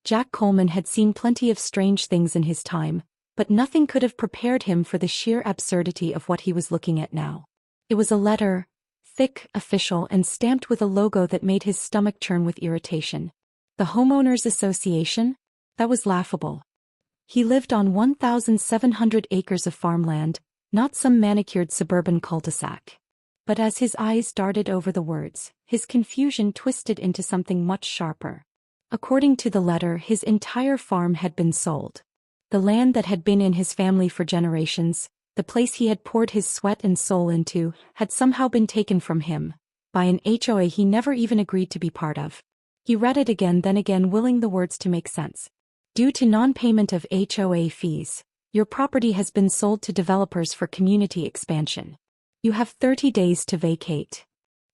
Jack Coleman had seen plenty of strange things in his time, but nothing could have prepared him for the sheer absurdity of what he was looking at now. It was a letter, thick, official, and stamped with a logo that made his stomach churn with irritation. The Homeowners Association? That was laughable. He lived on 1,700 acres of farmland, not some manicured suburban cul-de-sac. But as his eyes darted over the words, his confusion twisted into something much sharper. According to the letter, his entire farm had been sold. The land that had been in his family for generations, the place he had poured his sweat and soul into, had somehow been taken from him, by an HOA he never even agreed to be part of. He read it again, then again, willing the words to make sense. Due to non-payment of HOA fees, your property has been sold to developers for community expansion. You have 30 days to vacate.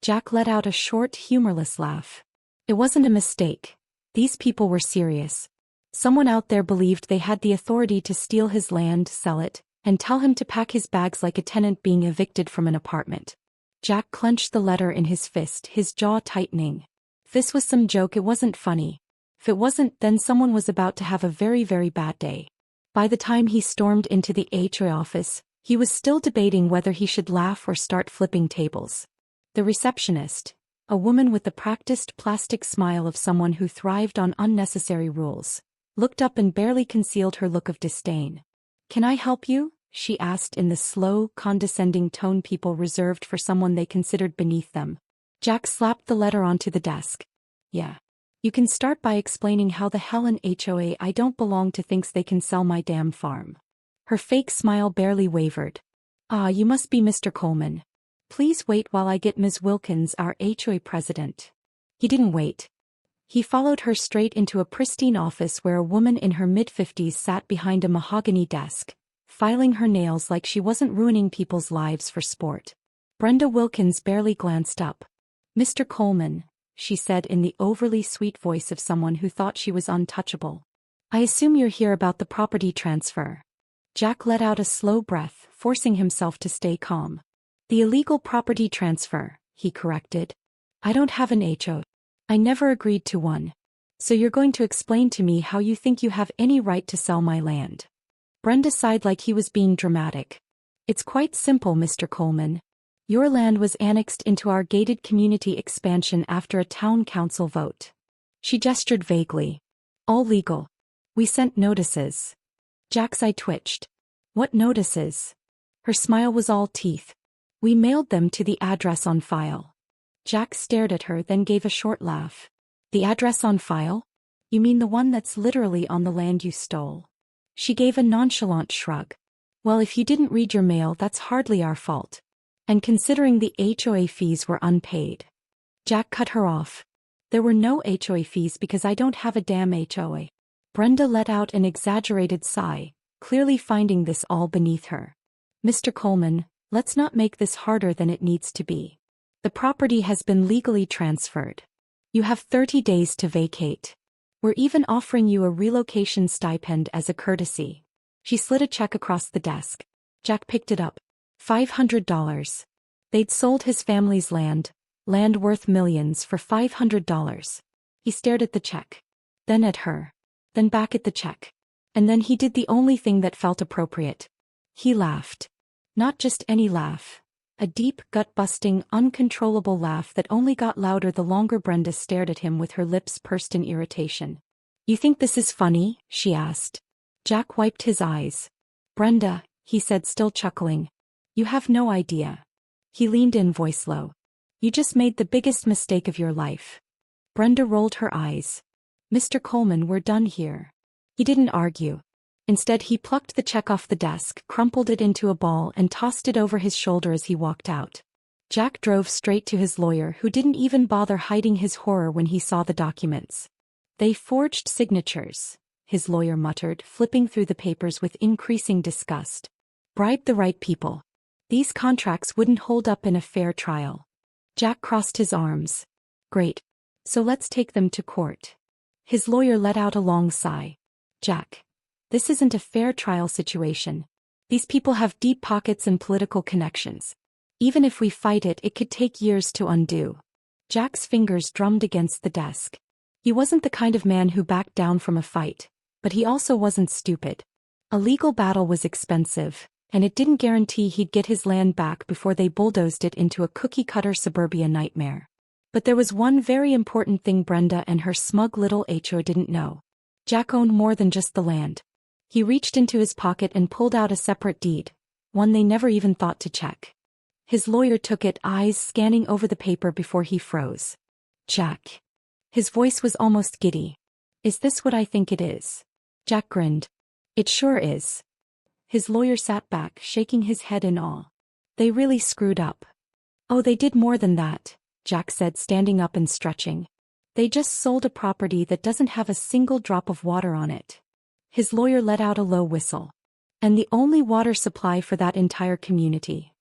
Jack let out a short, humorless laugh. It wasn't a mistake. These people were serious. Someone out there believed they had the authority to steal his land, sell it, and tell him to pack his bags like a tenant being evicted from an apartment. Jack clenched the letter in his fist, his jaw tightening. If this was some joke, it wasn't funny. If it wasn't, then someone was about to have a very, very bad day. By the time he stormed into the HOA office, he was still debating whether he should laugh or start flipping tables. The receptionist, a woman with the practiced plastic smile of someone who thrived on unnecessary rules, looked up and barely concealed her look of disdain. "Can I help you?" she asked in the slow, condescending tone people reserved for someone they considered beneath them. Jack slapped the letter onto the desk. "Yeah. You can start by explaining how the hell an HOA I don't belong to thinks they can sell my damn farm." Her fake smile barely wavered. "Ah, you must be Mr. Coleman. Please wait while I get Ms. Wilkins, our HOA president." He didn't wait. He followed her straight into a pristine office where a woman in her mid-50s sat behind a mahogany desk, filing her nails like she wasn't ruining people's lives for sport. Brenda Wilkins barely glanced up. "Mr. Coleman," she said in the overly sweet voice of someone who thought she was untouchable. "I assume you're here about the property transfer." Jack let out a slow breath, forcing himself to stay calm. "The illegal property transfer," he corrected. "I don't have an HOA. I never agreed to one. So you're going to explain to me how you think you have any right to sell my land." Brenda sighed like he was being dramatic. "It's quite simple, Mr. Coleman. Your land was annexed into our gated community expansion after a town council vote." She gestured vaguely. "All legal. We sent notices." Jack's eye twitched. "What notices?" Her smile was all teeth. "We mailed them to the address on file." Jack stared at her, then gave a short laugh. "The address on file? You mean the one that's literally on the land you stole?" She gave a nonchalant shrug. "Well, if you didn't read your mail, that's hardly our fault. And considering the HOA fees were unpaid." Jack cut her off. "There were no HOA fees because I don't have a damn HOA." Brenda let out an exaggerated sigh, clearly finding this all beneath her. "Mr. Coleman, let's not make this harder than it needs to be. The property has been legally transferred. You have 30 days to vacate. We're even offering you a relocation stipend as a courtesy." She slid a check across the desk. Jack picked it up. $500. They'd sold his family's land worth millions, for $500. He stared at the check. Then at her. Then back at the check. And then he did the only thing that felt appropriate. He laughed. Not just any laugh. A deep, gut-busting, uncontrollable laugh that only got louder the longer Brenda stared at him with her lips pursed in irritation. "You think this is funny?" she asked. Jack wiped his eyes. "Brenda," he said, still chuckling. "You have no idea." He leaned in, voice low. "You just made the biggest mistake of your life." Brenda rolled her eyes. "Mr. Coleman, we're done here." He didn't argue. Instead, he plucked the check off the desk, crumpled it into a ball, and tossed it over his shoulder as he walked out. Jack drove straight to his lawyer, who didn't even bother hiding his horror when he saw the documents. "They forged signatures," his lawyer muttered, flipping through the papers with increasing disgust. "Bribed the right people. These contracts wouldn't hold up in a fair trial." Jack crossed his arms. "Great. So let's take them to court." His lawyer let out a long sigh. "Jack, this isn't a fair trial situation. These people have deep pockets and political connections. Even if we fight it, it could take years to undo." Jack's fingers drummed against the desk. He wasn't the kind of man who backed down from a fight, but he also wasn't stupid. A legal battle was expensive, and it didn't guarantee he'd get his land back before they bulldozed it into a cookie-cutter suburbia nightmare. But there was one very important thing Brenda and her smug little HOA didn't know. Jack owned more than just the land. He reached into his pocket and pulled out a separate deed, one they never even thought to check. His lawyer took it, eyes scanning over the paper before he froze. Jack. His voice was almost giddy. Is this what I think it is? Jack grinned. It sure is. His lawyer sat back, shaking his head in awe. They really screwed up. Oh, they did more than that, Jack said, standing up and stretching. They just sold a property that doesn't have a single drop of water on it. His lawyer let out a low whistle. And the only water supply for that entire community.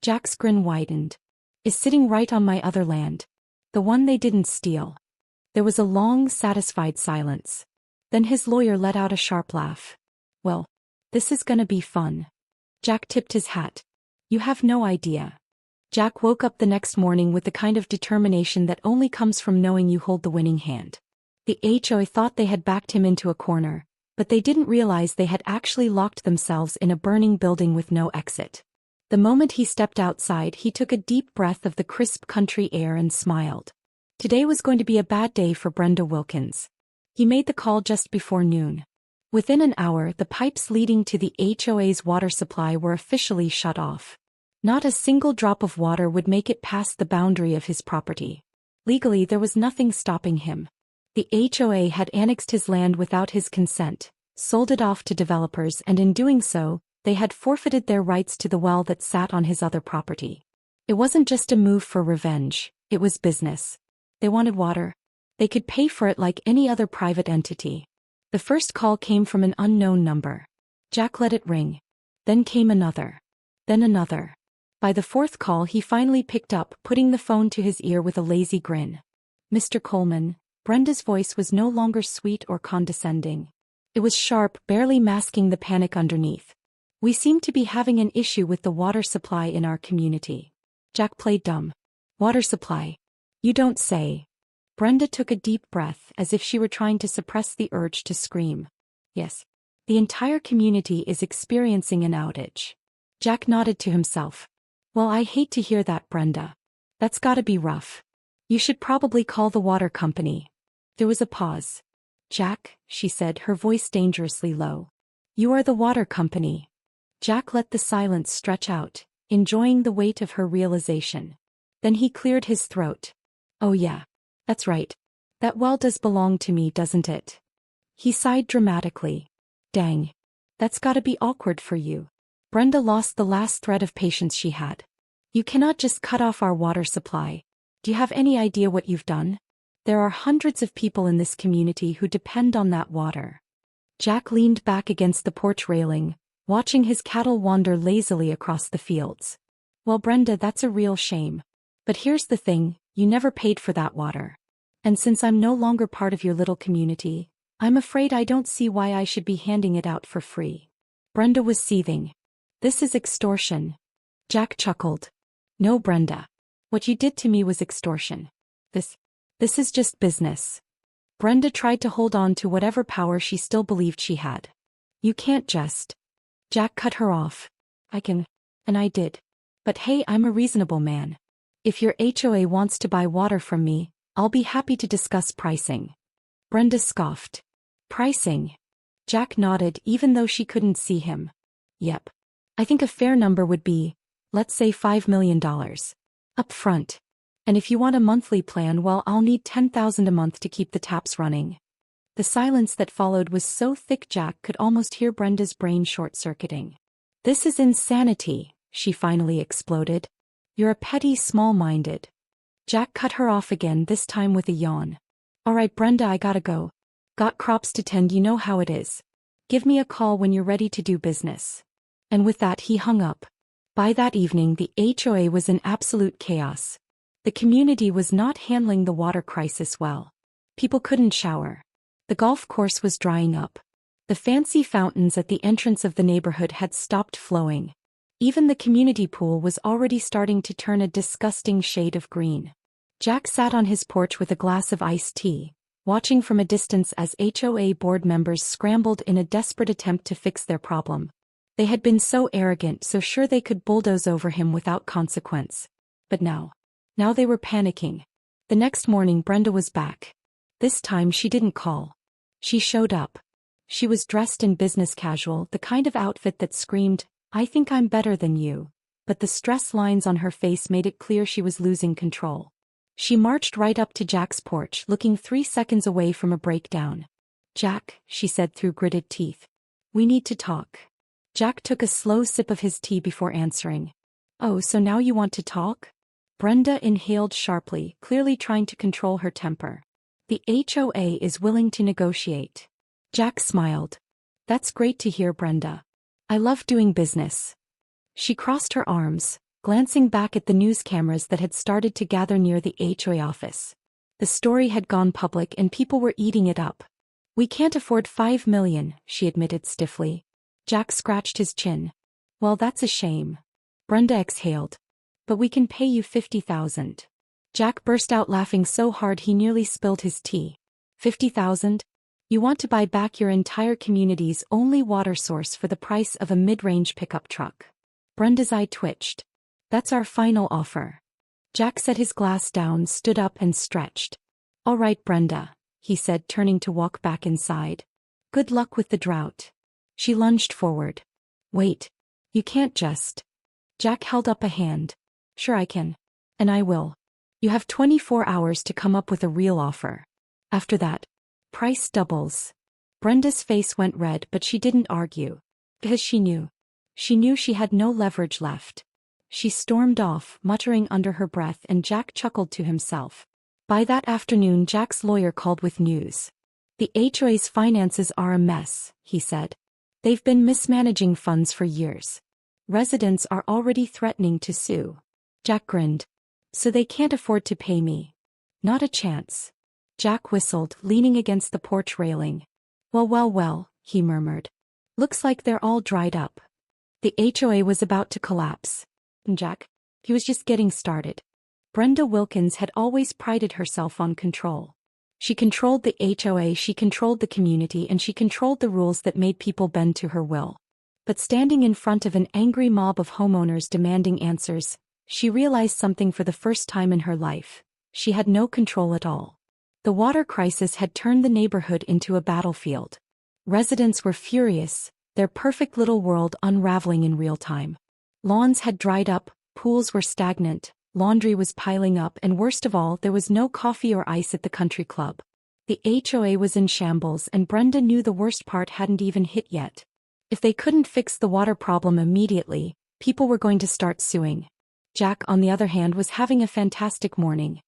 Jack's grin widened. Is sitting right on my other land. The one they didn't steal. There was a long, satisfied silence. Then his lawyer let out a sharp laugh. Well, this is gonna be fun. Jack tipped his hat. You have no idea. Jack woke up the next morning with the kind of determination that only comes from knowing you hold the winning hand. The HOA thought they had backed him into a corner, but they didn't realize they had actually locked themselves in a burning building with no exit. The moment he stepped outside, he took a deep breath of the crisp country air and smiled. Today was going to be a bad day for Brenda Wilkins. He made the call just before noon. Within an hour, the pipes leading to the HOA's water supply were officially shut off. Not a single drop of water would make it past the boundary of his property. Legally, there was nothing stopping him. The HOA had annexed his land without his consent, sold it off to developers, and in doing so, they had forfeited their rights to the well that sat on his other property. It wasn't just a move for revenge, it was business. They wanted water. They could pay for it like any other private entity. The first call came from an unknown number. Jack let it ring. Then came another. Then another. By the fourth call he finally picked up, putting the phone to his ear with a lazy grin. Mr. Coleman. Brenda's voice was no longer sweet or condescending. It was sharp, barely masking the panic underneath. We seem to be having an issue with the water supply in our community. Jack played dumb. Water supply? You don't say. Brenda took a deep breath, as if she were trying to suppress the urge to scream. Yes. The entire community is experiencing an outage. Jack nodded to himself. Well, I hate to hear that, Brenda. That's gotta be rough. You should probably call the water company. There was a pause. Jack, she said, her voice dangerously low. You are the water company. Jack let the silence stretch out, enjoying the weight of her realization. Then he cleared his throat. Oh yeah. That's right. That well does belong to me, doesn't it? He sighed dramatically. Dang. That's gotta be awkward for you. Brenda lost the last thread of patience she had. You cannot just cut off our water supply. Do you have any idea what you've done? There are hundreds of people in this community who depend on that water. Jack leaned back against the porch railing, watching his cattle wander lazily across the fields. Well, Brenda, that's a real shame. But here's the thing, you never paid for that water. And since I'm no longer part of your little community, I'm afraid I don't see why I should be handing it out for free. Brenda was seething. This is extortion. Jack chuckled. No, Brenda. What you did to me was extortion. This is just business. Brenda tried to hold on to whatever power she still believed she had. You can't just. Jack cut her off. I can. And I did. But hey, I'm a reasonable man. If your HOA wants to buy water from me, I'll be happy to discuss pricing. Brenda scoffed. Pricing? Jack nodded, even though she couldn't see him. Yep. I think a fair number would be, let's say $5 million. Up front. And if you want a monthly plan, well, I'll need $10,000 a month to keep the taps running. The silence that followed was so thick Jack could almost hear Brenda's brain short-circuiting. This is insanity, she finally exploded. You're a petty, small-minded. Jack cut her off again, this time with a yawn. All right, Brenda, I gotta go. Got crops to tend, you know how it is. Give me a call when you're ready to do business. And with that he hung up. By that evening the HOA was in absolute chaos. The community was not handling the water crisis well. People couldn't shower. The golf course was drying up. The fancy fountains at the entrance of the neighborhood had stopped flowing. Even the community pool was already starting to turn a disgusting shade of green. Jack sat on his porch with a glass of iced tea, watching from a distance as HOA board members scrambled in a desperate attempt to fix their problem. They had been so arrogant, so sure they could bulldoze over him without consequence. But now they were panicking. The next morning Brenda was back. This time she didn't call. She showed up. She was dressed in business casual, the kind of outfit that screamed, "I think I'm better than you." But the stress lines on her face made it clear she was losing control. She marched right up to Jack's porch, looking 3 seconds away from a breakdown. "Jack," she said through gritted teeth. "We need to talk." Jack took a slow sip of his tea before answering. "Oh, so now you want to talk?" Brenda inhaled sharply, clearly trying to control her temper. "The HOA is willing to negotiate." Jack smiled. "That's great to hear, Brenda. I love doing business." She crossed her arms, glancing back at the news cameras that had started to gather near the HOA office. The story had gone public and people were eating it up. "We can't afford $5 million, she admitted stiffly. Jack scratched his chin. "Well, that's a shame." Brenda exhaled. "But we can pay you $50,000. Jack burst out laughing so hard he nearly spilled his tea. $50,000? You want to buy back your entire community's only water source for the price of a mid-range pickup truck? Brenda's eye twitched. "That's our final offer." Jack set his glass down, stood up and stretched. "All right, Brenda," he said, turning to walk back inside. "Good luck with the drought." She lunged forward. "Wait. You can't just." Jack held up a hand. "Sure I can. And I will. You have 24 hours to come up with a real offer. After that, price doubles." Brenda's face went red, but she didn't argue. Because she knew. She knew she had no leverage left. She stormed off, muttering under her breath, and Jack chuckled to himself. By that afternoon Jack's lawyer called with news. "The HOA's finances are a mess," he said. "They've been mismanaging funds for years. Residents are already threatening to sue." Jack grinned. "So they can't afford to pay me?" "Not a chance." Jack whistled, leaning against the porch railing. Well, he murmured. "Looks like they're all dried up." The HOA was about to collapse. And Jack? He was just getting started. Brenda Wilkins had always prided herself on control. She controlled the HOA, she controlled the community, and she controlled the rules that made people bend to her will. But standing in front of an angry mob of homeowners demanding answers, she realized something for the first time in her life. She had no control at all. The water crisis had turned the neighborhood into a battlefield. Residents were furious, their perfect little world unraveling in real time. Lawns had dried up, pools were stagnant, laundry was piling up, and worst of all, there was no coffee or ice at the country club. The HOA was in shambles, and Brenda knew the worst part hadn't even hit yet. If they couldn't fix the water problem immediately, people were going to start suing. Jack, on the other hand, was having a fantastic morning.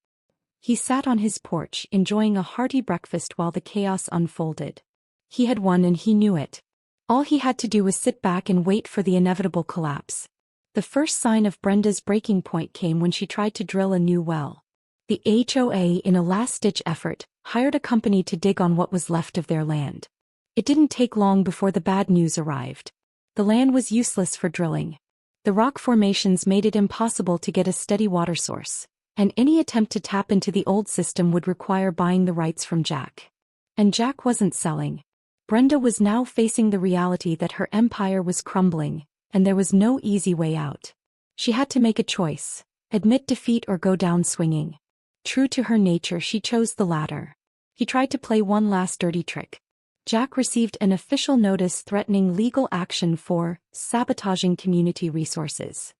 He sat on his porch, enjoying a hearty breakfast while the chaos unfolded. He had won and he knew it. All he had to do was sit back and wait for the inevitable collapse. The first sign of Brenda's breaking point came when she tried to drill a new well. The HOA, in a last-ditch effort, hired a company to dig on what was left of their land. It didn't take long before the bad news arrived. The land was useless for drilling. The rock formations made it impossible to get a steady water source, and any attempt to tap into the old system would require buying the rights from Jack. And Jack wasn't selling. Brenda was now facing the reality that her empire was crumbling, and there was no easy way out. She had to make a choice, admit defeat or go down swinging. True to her nature, she chose the latter. He tried to play one last dirty trick. Jack received an official notice threatening legal action for sabotaging community resources.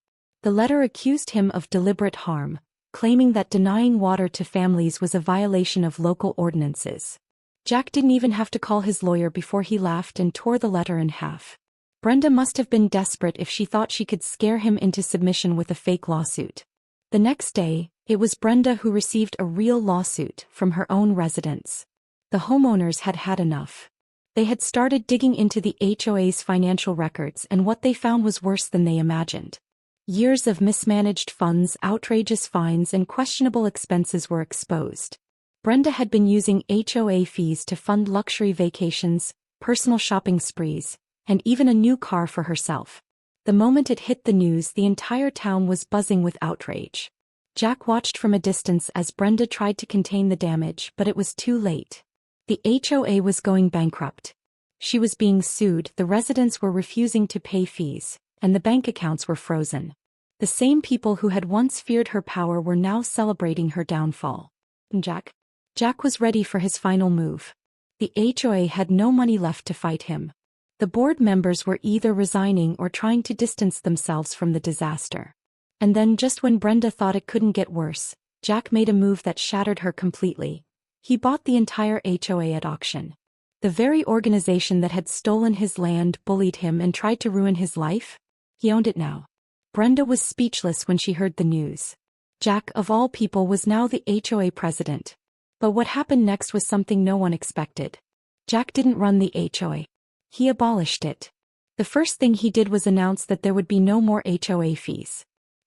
The letter accused him of deliberate harm, claiming that denying water to families was a violation of local ordinances. Jack didn't even have to call his lawyer before he laughed and tore the letter in half. Brenda must have been desperate if she thought she could scare him into submission with a fake lawsuit. The next day, it was Brenda who received a real lawsuit from her own residents. The homeowners had had enough. They had started digging into the HOA's financial records, and what they found was worse than they imagined. Years of mismanaged funds, outrageous fines, and questionable expenses were exposed. Brenda had been using HOA fees to fund luxury vacations, personal shopping sprees, and even a new car for herself. The moment it hit the news, the entire town was buzzing with outrage. Jack watched from a distance as Brenda tried to contain the damage, but it was too late. The HOA was going bankrupt. She was being sued, the residents were refusing to pay fees, and the bank accounts were frozen. The same people who had once feared her power were now celebrating her downfall. Jack was ready for his final move. The HOA had no money left to fight him. The board members were either resigning or trying to distance themselves from the disaster. And then just when Brenda thought it couldn't get worse, Jack made a move that shattered her completely. He bought the entire HOA at auction. The very organization that had stolen his land, bullied him, and tried to ruin his life? He owned it now. Brenda was speechless when she heard the news. Jack, of all people, was now the HOA president. But what happened next was something no one expected. Jack didn't run the HOA. He abolished it. The first thing he did was announce that there would be no more HOA fees.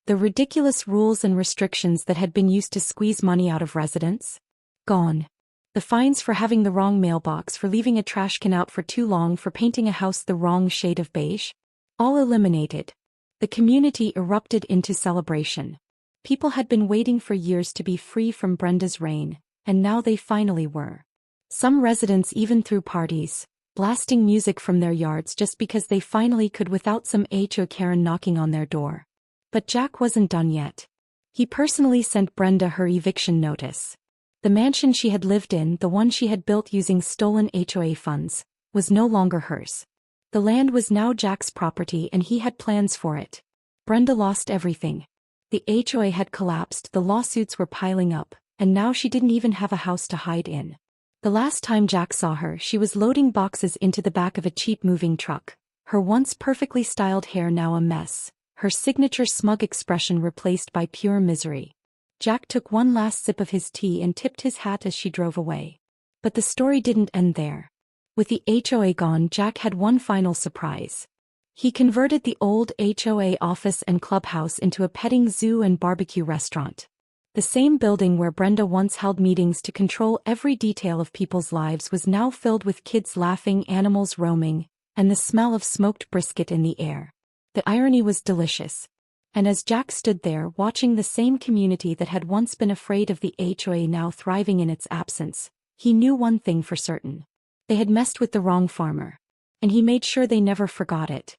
The ridiculous rules and restrictions that had been used to squeeze money out of residents? Gone. The fines for having the wrong mailbox, for leaving a trash can out for too long, for painting a house the wrong shade of beige? All eliminated. The community erupted into celebration. People had been waiting for years to be free from Brenda's reign, and now they finally were. Some residents even threw parties, blasting music from their yards just because they finally could without some HOA Karen knocking on their door. But Jack wasn't done yet. He personally sent Brenda her eviction notice. The mansion she had lived in, the one she had built using stolen HOA funds, was no longer hers. The land was now Jack's property and he had plans for it. Brenda lost everything. The HOA had collapsed, the lawsuits were piling up, and now she didn't even have a house to hide in. The last time Jack saw her, she was loading boxes into the back of a cheap moving truck, her once perfectly styled hair now a mess, her signature smug expression replaced by pure misery. Jack took one last sip of his tea and tipped his hat as she drove away. But the story didn't end there. With the HOA gone, Jack had one final surprise. He converted the old HOA office and clubhouse into a petting zoo and barbecue restaurant. The same building where Brenda once held meetings to control every detail of people's lives was now filled with kids laughing, animals roaming, and the smell of smoked brisket in the air. The irony was delicious. And as Jack stood there watching the same community that had once been afraid of the HOA now thriving in its absence, he knew one thing for certain. They had messed with the wrong farmer. And he made sure they never forgot it.